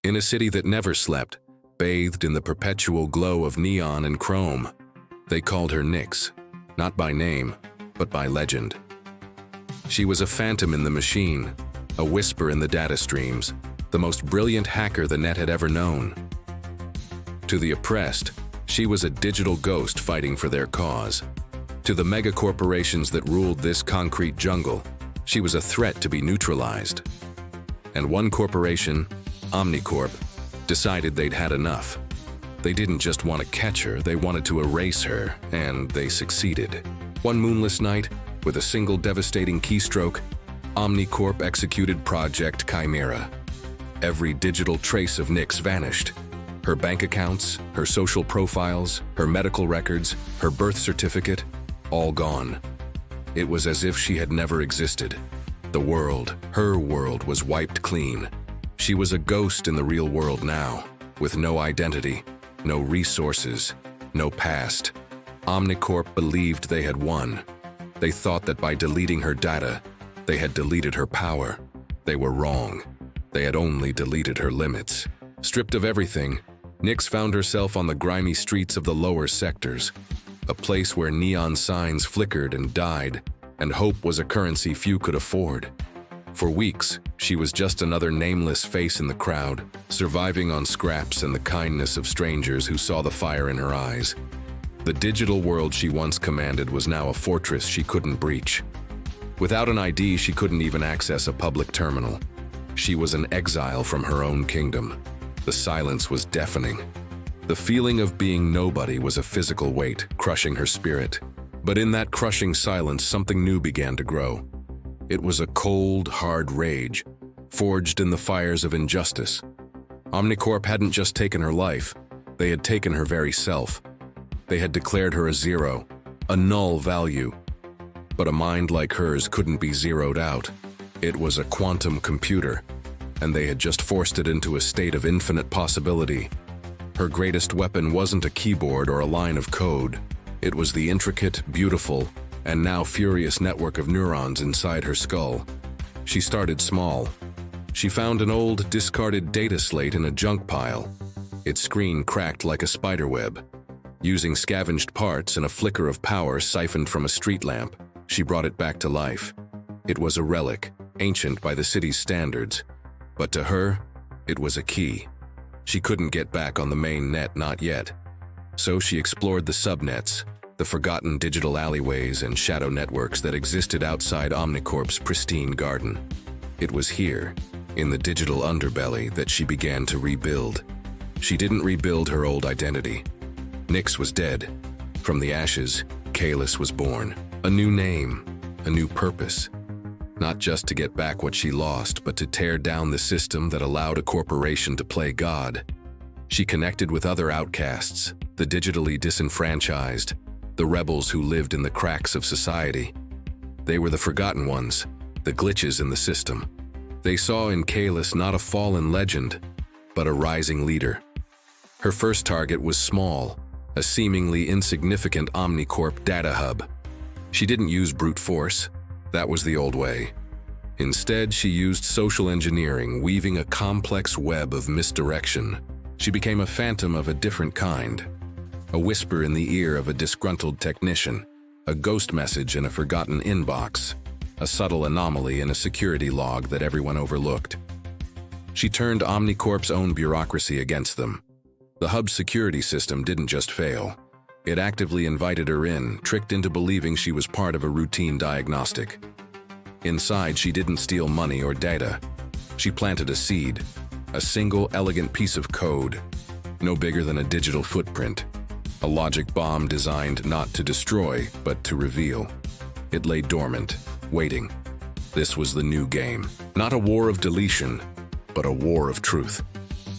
in a city that never slept, bathed in the perpetual glow of neon and chrome. They called her Nyx, not by name, but by legend. She was a phantom in the machine, a whisper in the data streams, the most brilliant hacker the net had ever known. To the oppressed, she was a digital ghost fighting for their cause. To the megacorporations that ruled this concrete jungle, she was a threat to be neutralized. And one corporation, Omnicorp, decided they'd had enough. They didn't just want to catch her, they wanted to erase her, and they succeeded. One moonless night, with a single devastating keystroke, Omnicorp executed Project Chimera. Every digital trace of Nyx vanished. Her bank accounts, her social profiles, her medical records, her birth certificate, all gone. It was as if she had never existed. The world, her world, was wiped clean. She was a ghost in the real world now, with no identity, no resources, no past. Omnicorp believed they had won. They thought that by deleting her data, they had deleted her power. They were wrong. They had only deleted her limits. Stripped of everything, Nyx found herself on the grimy streets of the lower sectors, a place where neon signs flickered and died, and hope was a currency few could afford. For weeks, she was just another nameless face in the crowd, surviving on scraps and the kindness of strangers who saw the fire in her eyes. The digital world she once commanded was now a fortress she couldn't breach. Without an ID, she couldn't even access a public terminal. She was an exile from her own kingdom. The silence was deafening. The feeling of being nobody was a physical weight, crushing her spirit. But in that crushing silence, something new began to grow. It was a cold, hard rage, forged in the fires of injustice. Omnicorp hadn't just taken her life, they had taken her very self. They had declared her a zero, a null value. But a mind like hers couldn't be zeroed out. It was a quantum computer, and they had just forced it into a state of infinite possibility. Her greatest weapon wasn't a keyboard or a line of code. It was the intricate, beautiful, and now furious network of neurons inside her skull. She started small. She found an old, discarded data slate in a junk pile. Its screen cracked like a spiderweb. Using scavenged parts and a flicker of power siphoned from a street lamp, she brought it back to life. It was a relic, ancient by the city's standards. But to her, it was a key. She couldn't get back on the main net, not yet. So she explored the subnets, the forgotten digital alleyways and shadow networks that existed outside Omnicorp's pristine garden. It was here, in the digital underbelly, that she began to rebuild. She didn't rebuild her old identity. Nyx was dead. From the ashes, Kalis was born. A new name, a new purpose. Not just to get back what she lost, but to tear down the system that allowed a corporation to play God. She connected with other outcasts, the digitally disenfranchised, the rebels who lived in the cracks of society. They were the forgotten ones, the glitches in the system. They saw in Kalis not a fallen legend, but a rising leader. Her first target was small, a seemingly insignificant Omnicorp data hub. She didn't use brute force. That was the old way. Instead, she used social engineering, weaving a complex web of misdirection. She became a phantom of a different kind. A whisper in the ear of a disgruntled technician, a ghost message in a forgotten inbox, a subtle anomaly in a security log that everyone overlooked. She turned Omnicorp's own bureaucracy against them. The hub's security system didn't just fail. It actively invited her in, tricked into believing she was part of a routine diagnostic. Inside, she didn't steal money or data. She planted a seed, a single elegant piece of code, no bigger than a digital footprint, a logic bomb designed not to destroy, but to reveal. It lay dormant, waiting. This was the new game. Not a war of deletion, but a war of truth.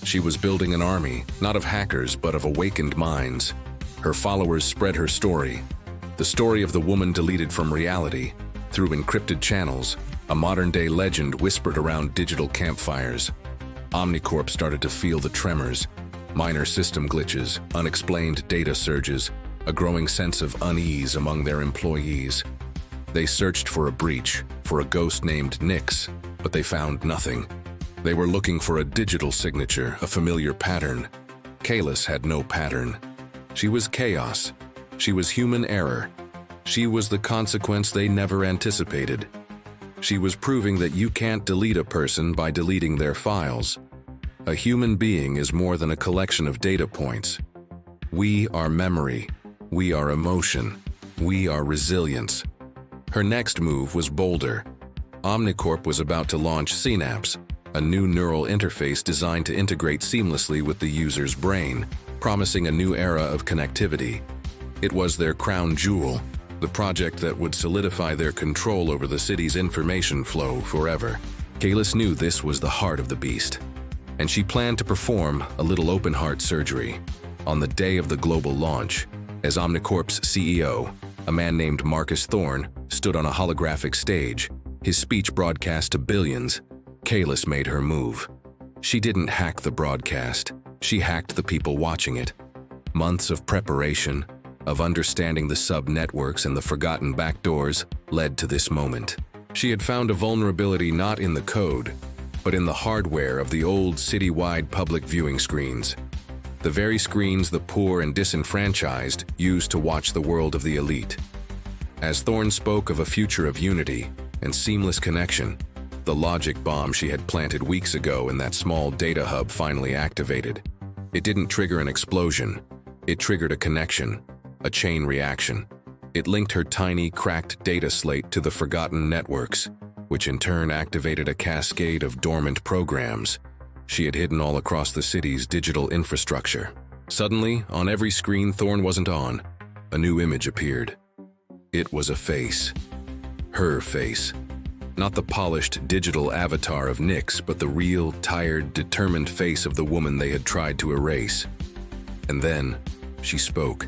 She was building an army, not of hackers, but of awakened minds. Her followers spread her story, the story of the woman deleted from reality. Through encrypted channels, a modern-day legend whispered around digital campfires. Omnicorp started to feel the tremors, minor system glitches, unexplained data surges, a growing sense of unease among their employees. They searched for a breach, for a ghost named Nyx, but they found nothing. They were looking for a digital signature, a familiar pattern. Kalis had no pattern. She was chaos. She was human error. She was the consequence they never anticipated. She was proving that you can't delete a person by deleting their files. A human being is more than a collection of data points. We are memory. We are emotion. We are resilience. Her next move was bolder. Omnicorp was about to launch Synapse, a new neural interface designed to integrate seamlessly with the user's brain, promising a new era of connectivity. It was their crown jewel, the project that would solidify their control over the city's information flow forever. Kalis knew this was the heart of the beast, and she planned to perform a little open-heart surgery. On the day of the global launch, as Omnicorp's CEO, a man named Marcus Thorne, stood on a holographic stage, his speech broadcast to billions, Kalis made her move. She didn't hack the broadcast, she hacked the people watching it. Months of preparation, of understanding the sub-networks and the forgotten backdoors, led to this moment. She had found a vulnerability not in the code, but in the hardware of the old city-wide public viewing screens. The very screens the poor and disenfranchised used to watch the world of the elite. As Thorne spoke of a future of unity and seamless connection, the logic bomb she had planted weeks ago in that small data hub finally activated. It didn't trigger an explosion. It triggered a connection, a chain reaction. It linked her tiny, cracked data slate to the forgotten networks, which in turn activated a cascade of dormant programs she had hidden all across the city's digital infrastructure. Suddenly, on every screen Thorne wasn't on, a new image appeared. It was a face. Her face. Not the polished digital avatar of Nyx, but the real, tired, determined face of the woman they had tried to erase. And then, she spoke.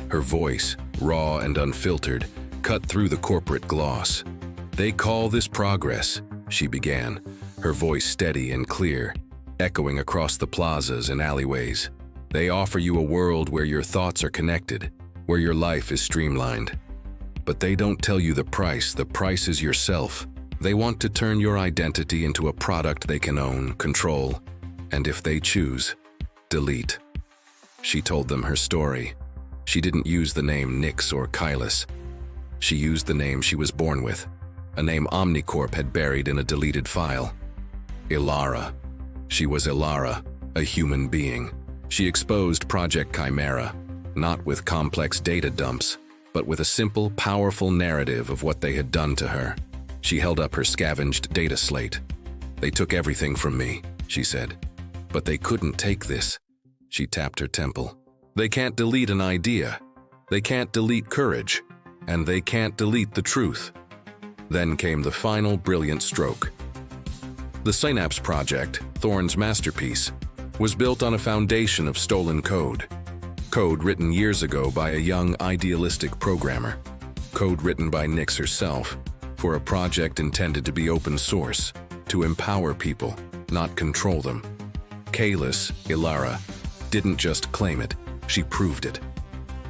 Her voice, raw and unfiltered, cut through the corporate gloss. "They call this progress," she began, her voice steady and clear, echoing across the plazas and alleyways. "They offer you a world where your thoughts are connected, where your life is streamlined. But they don't tell you the price is yourself. They want to turn your identity into a product they can own, control, and if they choose, delete." She told them her story. She didn't use the name Nyx or Kalis. She used the name she was born with, a name Omnicorp had buried in a deleted file. Ilara. She was Ilara, a human being. She exposed Project Chimera, not with complex data dumps, but with a simple, powerful narrative of what they had done to her. She held up her scavenged data slate. "They took everything from me," she said. "But they couldn't take this." She tapped her temple. "They can't delete an idea. They can't delete courage. And they can't delete the truth." Then came the final brilliant stroke. The Synapse project, Thorne's masterpiece, was built on a foundation of stolen code. Code written years ago by a young, idealistic programmer. Code written by Nyx herself, for a project intended to be open source, to empower people, not control them. Kalis, Ilara, didn't just claim it, she proved it.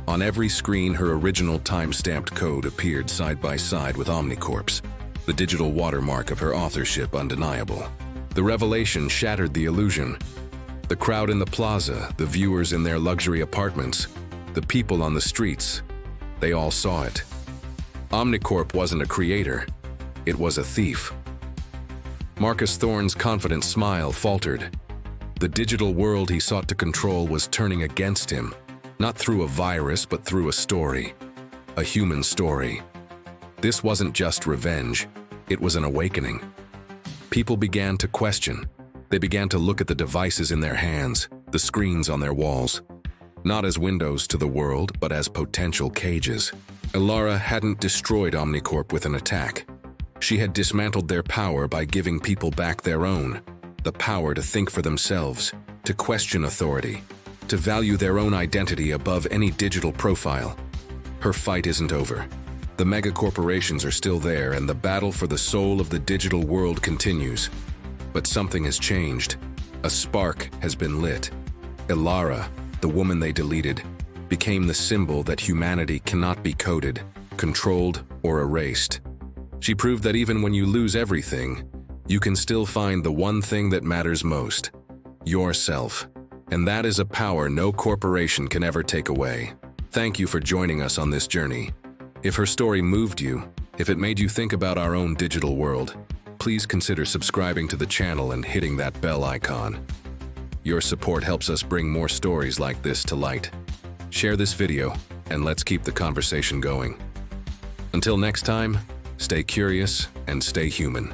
On every screen, her original time-stamped code appeared side by side with Omnicorp's, the digital watermark of her authorship undeniable. The revelation shattered the illusion. The crowd in the plaza, the viewers in their luxury apartments, the people on the streets, they all saw it. Omnicorp wasn't a creator, it was a thief. Marcus Thorne's confident smile faltered. The digital world he sought to control was turning against him, not through a virus but through a story, a human story. This wasn't just revenge, it was an awakening. People began to question. They began to look at the devices in their hands, the screens on their walls, not as windows to the world, but as potential cages. Ilara hadn't destroyed Omnicorp with an attack. She had dismantled their power by giving people back their own, the power to think for themselves, to question authority, to value their own identity above any digital profile. Her fight isn't over. The megacorporations are still there, and the battle for the soul of the digital world continues. But something has changed. A spark has been lit. Ilara, the woman they deleted, became the symbol that humanity cannot be coded, controlled, or erased. She proved that even when you lose everything, you can still find the one thing that matters most: yourself. And that is a power no corporation can ever take away. Thank you for joining us on this journey. If her story moved you, if it made you think about our own digital world, please consider subscribing to the channel and hitting that bell icon. Your support helps us bring more stories like this to light. Share this video, and let's keep the conversation going. Until next time, stay curious and stay human.